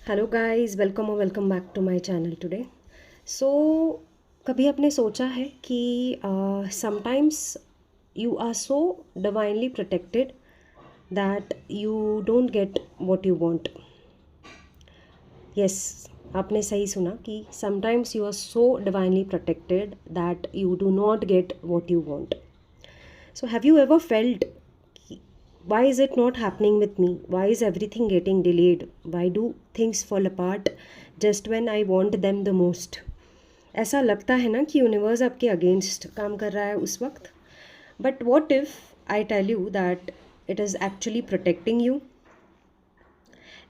Hello guys, welcome back to my channel today. So कभी आपने सोचा है कि sometimes you are so divinely protected that you don't get what you want. Yes, आपने सही सुना कि sometimes you are so divinely protected that you do not get what you want. So, have you ever felt, why is it not happening with me? Why is everything getting delayed? Why do things fall apart just when I want them the most? ऐसा लगता है ना कि universe आपके against काम कर रहा है उस वक्त. But what if I tell you that it is actually protecting you?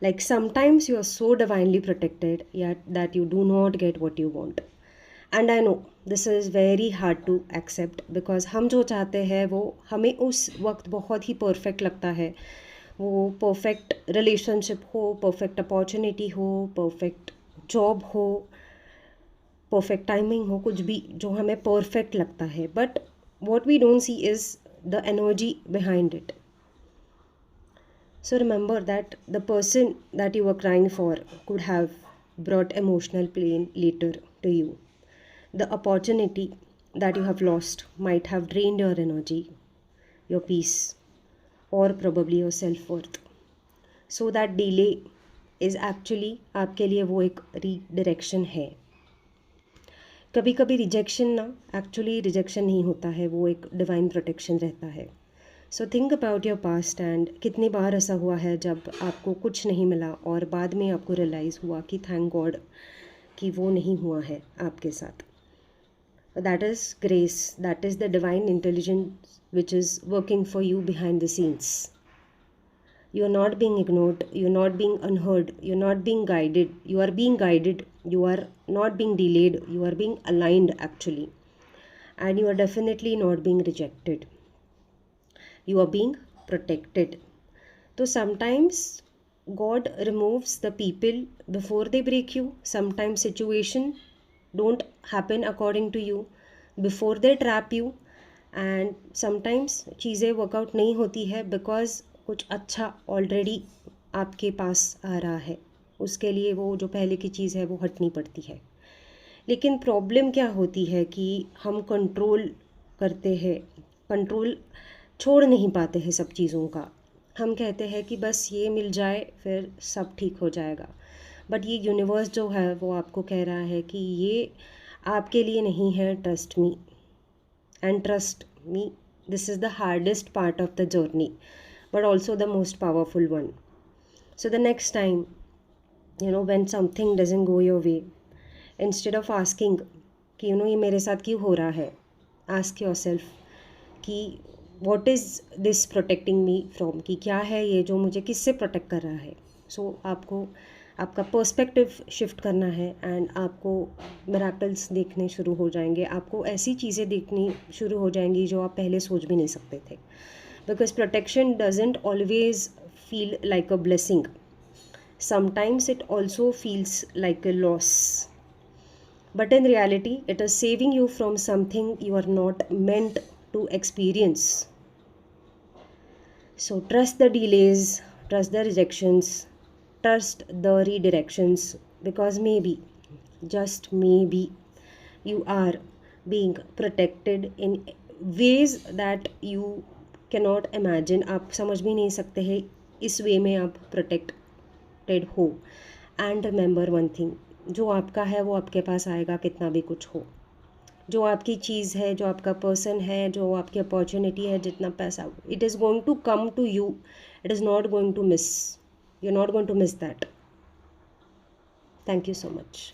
Like sometimes you are so divinely protected yet that you do not get what you want. And I know this is very hard to accept because हम जो चाहते हैं वो हमें उस वक्त बहुत ही perfect लगता है. वो परफेक्ट रिलेशनशिप हो, परफेक्ट अपॉर्चुनिटी हो, परफेक्ट जॉब हो, परफेक्ट टाइमिंग हो, कुछ भी जो हमें परफेक्ट लगता है. But what we don't see is the energy behind it. So remember that the person that you were crying for could have brought emotional pain later to you. The opportunity that you have lost might have drained your energy, your peace, or probably your self-worth. So that delay is actually आपके लिए वो एक redirection है. कभी कभी rejection ना actually rejection नहीं होता है, वो एक डिवाइन प्रोटेक्शन रहता है. So think about your past and कितनी बार ऐसा हुआ है जब आपको कुछ नहीं मिला और बाद में आपको रियलाइज़ हुआ कि थैंक गॉड कि वो नहीं हुआ है आपके साथ. That is grace, that is the divine intelligence which is working for you behind the scenes. You are not being ignored, you are not being unheard, you are not being guided, you are being guided, you are not being delayed, you are being aligned actually. And you are definitely not being rejected. You are being protected. So sometimes God removes the people before they break you. Sometimes situation don't happen according to you before they trap you. And sometimes चीज़ें workout नहीं होती है because कुछ अच्छा already आपके पास आ रहा है. उसके लिए वो जो पहले की चीज़ है वो हटनी पड़ती है. लेकिन प्रॉब्लम क्या होती है कि हम कंट्रोल करते हैं, कंट्रोल छोड़ नहीं पाते हैं सब चीज़ों का. हम कहते हैं कि बस ये मिल जाए फिर सब ठीक हो जाएगा. बट ये यूनिवर्स जो है वो आपको कह रहा है कि ये आपके लिए नहीं है. Trust me and trust me, this is the hardest part of the journey but also the most powerful one. So the next time, when something doesn't go your way, instead of asking कि ये मेरे साथ क्यों हो रहा है, ask yourself कि what is this protecting me from, कि क्या है ये जो मुझे किससे प्रोटेक्ट कर रहा है. So आपको आपका पर्सपेक्टिव शिफ्ट करना है एंड आपको मिरेकल्स देखने शुरू हो जाएंगे. आपको ऐसी चीज़ें देखनी शुरू हो जाएंगी जो आप पहले सोच भी नहीं सकते थे. Because protection doesn't always feel like a blessing. Sometimes it also feels like a loss. But in reality, it is saving you from something you are not meant to experience. So trust the delays, trust the rejections, trust the redirections, because maybe, just maybe, you are being protected in ways that you cannot imagine. आप समझ भी नहीं सकते हैं इस वे में आप protected हो. एंड रिमेंबर वन थिंग, जो आपका है वो आपके पास आएगा कितना भी कुछ हो. जो आपकी चीज़ है, जो आपका पर्सन है, जो आपकी अपॉर्चुनिटी है, जितना पैसा, it is going to come to you. It is not going to miss. You are not going to miss that. Thank you so much.